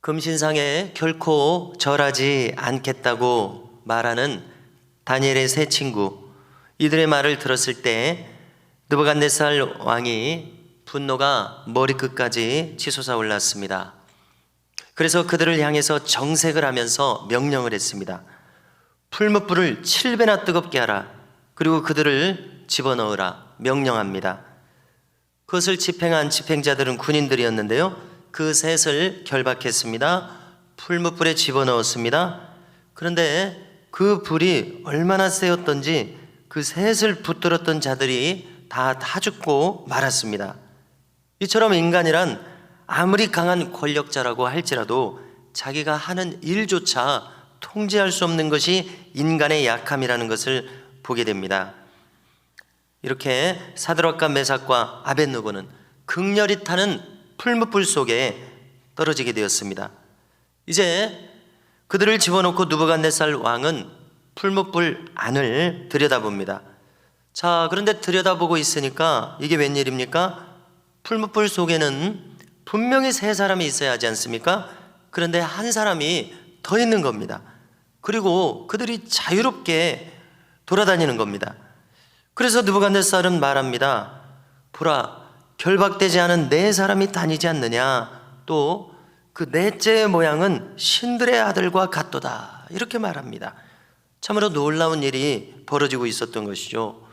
금신상에 결코 절하지 않겠다고 말하는 다니엘의 세 친구, 이들의 말을 들었을 때 느부갓네살 왕이 분노가 머리끝까지 치솟아 올랐습니다. 그래서 그들을 향해서 정색을 하면서 명령을 했습니다. 풀무불을 7배나 뜨겁게 하라. 그리고 그들을 집어넣으라 명령합니다. 그것을 집행한 집행자들은 군인들이었는데요, 그 셋을 결박했습니다. 풀무불에 집어넣었습니다. 그런데 그 불이 얼마나 세었던지 그 셋을 붙들었던 자들이 다 죽고 말았습니다. 이처럼 인간이란 아무리 강한 권력자라고 할지라도 자기가 하는 일조차 통제할 수 없는 것이 인간의 약함이라는 것을 보게 됩니다. 이렇게 사드락과 메삭과 아벳느고는 극렬히 타는 풀무불 속에 떨어지게 되었습니다. 이제 그들을 집어넣고 느부갓네살 왕은 풀무불 안을 들여다봅니다. 자, 그런데 들여다보고 있으니까 이게 웬일입니까? 풀무불 속에는 분명히 세 사람이 있어야 하지 않습니까? 그런데 한 사람이 더 있는 겁니다. 그리고 그들이 자유롭게 돌아다니는 겁니다. 그래서 느부갓네살은 말합니다. 보라, 결박되지 않은 네 사람이 다니지 않느냐. 또 그 넷째의 모양은 신들의 아들과 같도다. 이렇게 말합니다. 참으로 놀라운 일이 벌어지고 있었던 것이죠.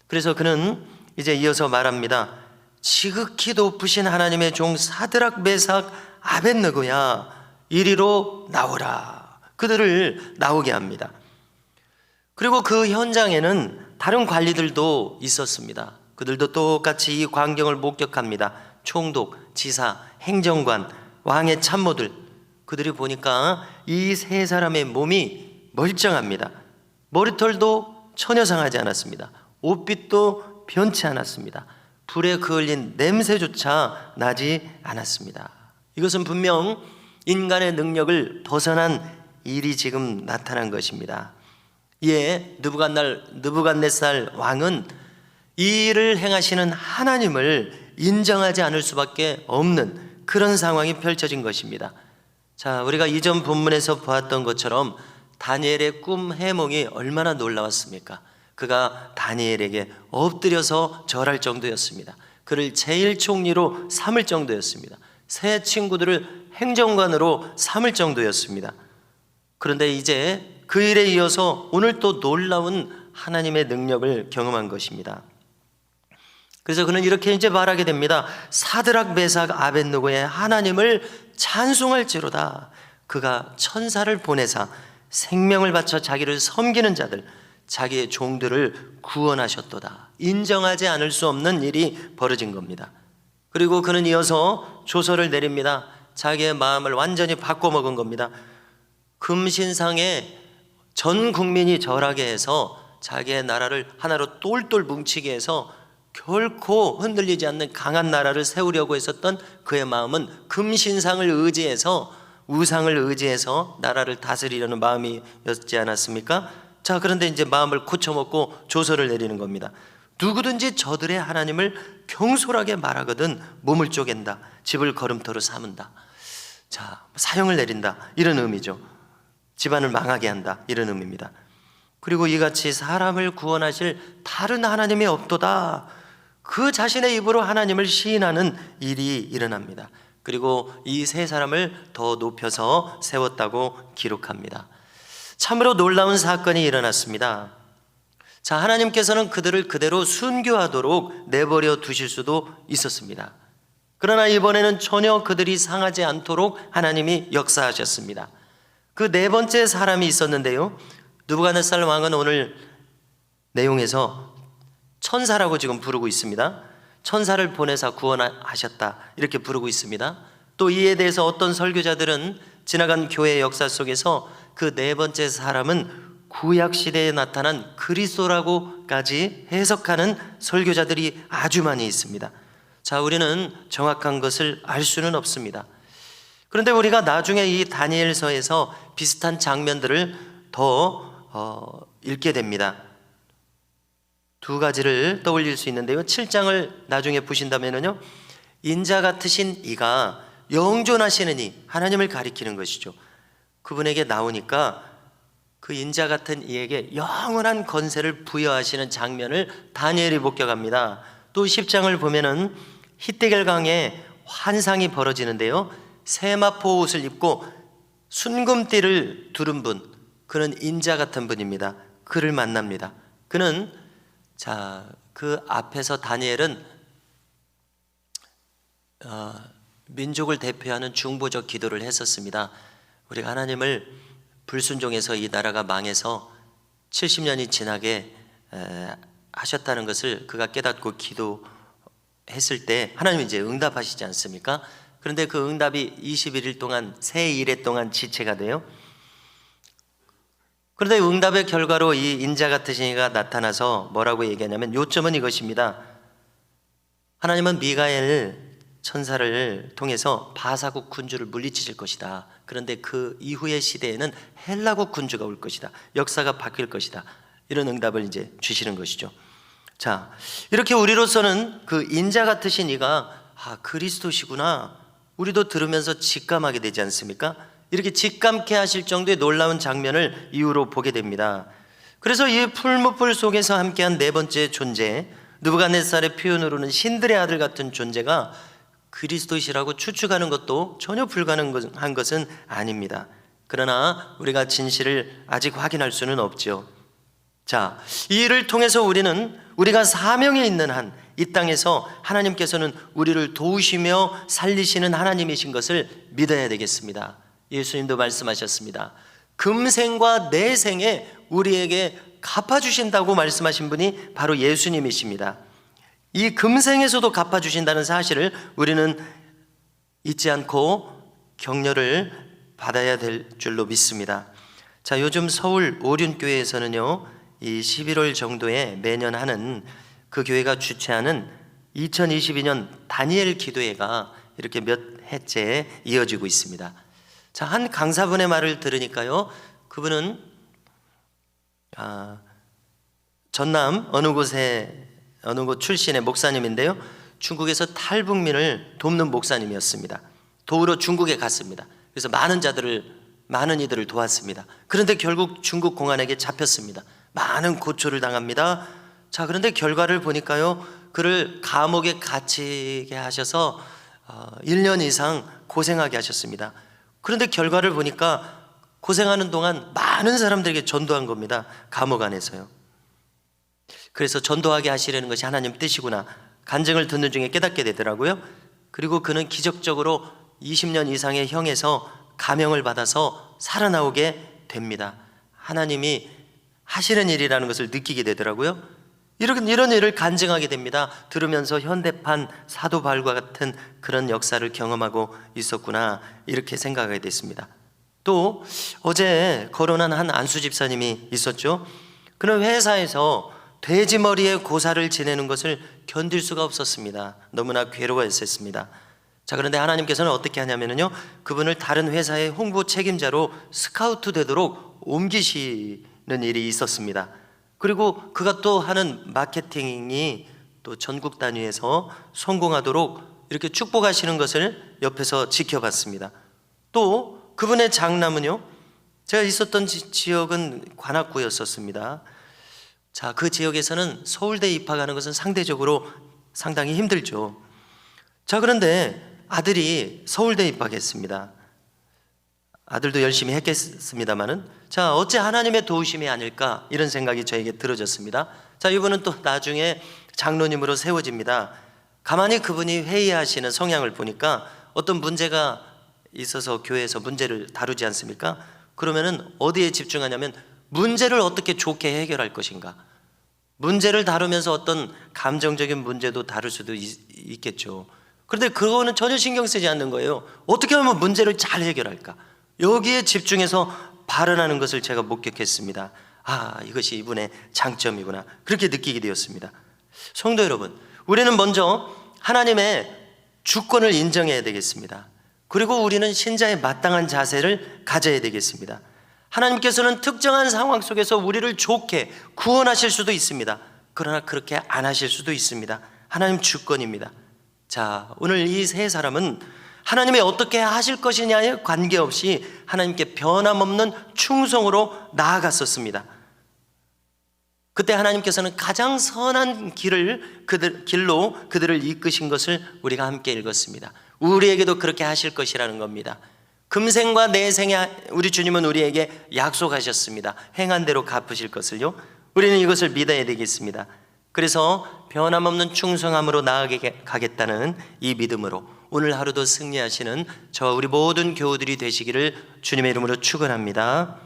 그래서 그는 이제 이어서 말합니다. 지극히 높으신 하나님의 종 사드락, 메삭, 아벳느고야, 이리로 나오라. 그들을 나오게 합니다. 그리고 그 현장에는 다른 관리들도 있었습니다. 그들도 똑같이 이 광경을 목격합니다. 총독, 지사, 행정관, 왕의 참모들, 그들이 보니까 이 세 사람의 몸이 멀쩡합니다. 머리털도 전혀 상하지 않았습니다. 옷빛도 변치 않았습니다. 불에 그을린 냄새조차 나지 않았습니다. 이것은 분명 인간의 능력을 벗어난 일이 지금 나타난 것입니다. 이에 느부갓네살 왕은 이 일을 행하시는 하나님을 인정하지 않을 수밖에 없는 그런 상황이 펼쳐진 것입니다. 자, 우리가 이전 본문에서 보았던 것처럼 다니엘의 꿈 해몽이 얼마나 놀라웠습니까? 그가 다니엘에게 엎드려서 절할 정도였습니다. 그를 제1총리로 삼을 정도였습니다. 세 친구들을 행정관으로 삼을 정도였습니다. 그런데 이제 그 일에 이어서 오늘 또 놀라운 하나님의 능력을 경험한 것입니다. 그래서 그는 이렇게 이제 말하게 됩니다. 사드락, 메삭, 아벳느고의 하나님을 찬송할지로다. 그가 천사를 보내사 생명을 바쳐 자기를 섬기는 자들, 자기의 종들을 구원하셨도다. 인정하지 않을 수 없는 일이 벌어진 겁니다. 그리고 그는 이어서 조서를 내립니다. 자기의 마음을 완전히 바꿔먹은 겁니다. 금신상에 전 국민이 절하게 해서 자기의 나라를 하나로 똘똘 뭉치게 해서 결코 흔들리지 않는 강한 나라를 세우려고 했었던 그의 마음은 금신상을 의지해서, 우상을 의지해서 나라를 다스리려는 마음이었지 않았습니까? 자, 그런데 이제 마음을 고쳐먹고 조서를 내리는 겁니다. 누구든지 저들의 하나님을 경솔하게 말하거든 몸을 쪼갠다, 집을 걸음터로 삼은다. 자, 사형을 내린다, 이런 의미죠. 집안을 망하게 한다, 이런 의미입니다. 그리고 이같이 사람을 구원하실 다른 하나님이 없도다. 그 자신의 입으로 하나님을 시인하는 일이 일어납니다. 그리고 이 세 사람을 더 높여서 세웠다고 기록합니다. 참으로 놀라운 사건이 일어났습니다. 자, 하나님께서는 그들을 그대로 순교하도록 내버려 두실 수도 있었습니다. 그러나 이번에는 전혀 그들이 상하지 않도록 하나님이 역사하셨습니다. 그 네 번째 사람이 있었는데요, 느부갓네살 왕은 오늘 내용에서 천사라고 지금 부르고 있습니다. 천사를 보내사 구원하셨다, 이렇게 부르고 있습니다. 또 이에 대해서 어떤 설교자들은 지나간 교회의 역사 속에서 그 네 번째 사람은 구약시대에 나타난 그리스도라고까지 해석하는 설교자들이 아주 많이 있습니다. 자, 우리는 정확한 것을 알 수는 없습니다. 그런데 우리가 나중에 이 다니엘서에서 비슷한 장면들을 더 읽게 됩니다. 두 가지를 떠올릴 수 있는데요, 7장을 나중에 보신다면요, 인자 같으신 이가 영존하시는 이 하나님을 가리키는 것이죠. 그분에게 나오니까 그 인자 같은 이에게 영원한 권세를 부여하시는 장면을 다니엘이 목격합니다. 또 10장을 보면은 히데겔강에 환상이 벌어지는데요, 세마포 옷을 입고 순금띠를 두른 분, 그는 인자 같은 분입니다. 그를 만납니다. 그는 그 앞에서 다니엘은 민족을 대표하는 중보적 기도를 했었습니다. 우리가 하나님을 불순종해서 이 나라가 망해서 70년이 지나게 하셨다는 것을 그가 깨닫고 기도했을 때 하나님이 이제 응답하시지 않습니까? 그런데 그 응답이 21일 동안 새 일해 동안 지체가 돼요. 그런데 응답의 결과로 이 인자 같으신 이가 나타나서 뭐라고 얘기하냐면, 요점은 이것입니다. 하나님은 미가엘 천사를 통해서 바사국 군주를 물리치실 것이다. 그런데 그 이후의 시대에는 헬라국 군주가 올 것이다. 역사가 바뀔 것이다. 이런 응답을 이제 주시는 것이죠. 자, 이렇게 우리로서는 그 인자 같으신 이가 그리스도시구나, 우리도 들으면서 직감하게 되지 않습니까? 이렇게 직감케 하실 정도의 놀라운 장면을 이후로 보게 됩니다. 그래서 이 풀무불 속에서 함께한 네 번째 존재, 느부갓네살의 표현으로는 신들의 아들 같은 존재가 그리스도시라고 추측하는 것도 전혀 불가능한 것은 아닙니다. 그러나 우리가 진실을 아직 확인할 수는 없죠. 자, 이 일을 통해서 우리는 우리가 사명에 있는 한 이 땅에서 하나님께서는 우리를 도우시며 살리시는 하나님이신 것을 믿어야 되겠습니다. 예수님도 말씀하셨습니다. 금생과 내생에 우리에게 갚아주신다고 말씀하신 분이 바로 예수님이십니다. 이 금생에서도 갚아주신다는 사실을 우리는 잊지 않고 격려를 받아야 될 줄로 믿습니다. 자, 요즘 서울 오륜교회에서는요, 이 11월 정도에 매년 하는 그 교회가 주최하는 2022년 다니엘 기도회가 이렇게 몇 해째 이어지고 있습니다. 자, 한 강사분의 말을 들으니까요, 그분은 전남 어느 곳 출신의 목사님인데요, 중국에서 탈북민을 돕는 목사님이었습니다. 도우러 중국에 갔습니다. 그래서 많은 이들을 도왔습니다. 그런데 결국 중국 공안에게 잡혔습니다. 많은 고초를 당합니다. 자, 그런데 결과를 보니까요, 그를 감옥에 갇히게 하셔서 1년 이상 고생하게 하셨습니다. 그런데 결과를 보니까 고생하는 동안 많은 사람들에게 전도한 겁니다. 감옥 안에서요. 그래서 전도하게 하시려는 것이 하나님 뜻이구나, 간증을 듣는 중에 깨닫게 되더라고요. 그리고 그는 기적적으로 20년 이상의 형에서 감형을 받아서 살아나오게 됩니다. 하나님이 하시는 일이라는 것을 느끼게 되더라고요. 이런 일을 간증하게 됩니다. 들으면서 현대판 사도 바울과 같은 그런 역사를 경험하고 있었구나, 이렇게 생각하게 됐습니다. 또 어제 거론한 한 안수 집사님이 있었죠. 그는 회사에서 돼지머리에 고사를 지내는 것을 견딜 수가 없었습니다. 너무나 괴로워했었습니다. 자, 그런데 하나님께서는 어떻게 하냐면요, 그분을 다른 회사의 홍보 책임자로 스카우트 되도록 옮기시는 일이 있었습니다. 그리고 그가 또 하는 마케팅이 또 전국 단위에서 성공하도록 이렇게 축복하시는 것을 옆에서 지켜봤습니다. 또 그분의 장남은요, 제가 있었던 지역은 관악구였었습니다. 자, 그 지역에서는 서울대 입학하는 것은 상대적으로 상당히 힘들죠. 자, 그런데 아들이 서울대 입학했습니다. 아들도 열심히 했겠습니다만은, 자, 어째 하나님의 도우심이 아닐까, 이런 생각이 저에게 들어졌습니다. 자, 이분은 또 나중에 장로님으로 세워집니다. 가만히 그분이 회의하시는 성향을 보니까 어떤 문제가 있어서 교회에서 문제를 다루지 않습니까? 그러면은 어디에 집중하냐면 문제를 어떻게 좋게 해결할 것인가. 문제를 다루면서 어떤 감정적인 문제도 다룰 수도 있겠죠. 그런데 그거는 전혀 신경 쓰지 않는 거예요. 어떻게 하면 문제를 잘 해결할까, 여기에 집중해서 발언하는 것을 제가 목격했습니다. 이것이 이분의 장점이구나, 그렇게 느끼게 되었습니다. 성도 여러분, 우리는 먼저 하나님의 주권을 인정해야 되겠습니다. 그리고 우리는 신자의 마땅한 자세를 가져야 되겠습니다. 하나님께서는 특정한 상황 속에서 우리를 좋게 구원하실 수도 있습니다. 그러나 그렇게 안 하실 수도 있습니다. 하나님 주권입니다. 자, 오늘 이 세 사람은 하나님이 어떻게 하실 것이냐에 관계없이 하나님께 변함없는 충성으로 나아갔었습니다. 그때 하나님께서는 가장 선한 길로 그들을 이끄신 것을 우리가 함께 읽었습니다. 우리에게도 그렇게 하실 것이라는 겁니다. 금생과 내생에 우리 주님은 우리에게 약속하셨습니다. 행한 대로 갚으실 것을요. 우리는 이것을 믿어야 되겠습니다. 그래서 변함없는 충성함으로 나아가겠다는 이 믿음으로 오늘 하루도 승리하시는 저 우리 모든 교우들이 되시기를 주님의 이름으로 축원합니다.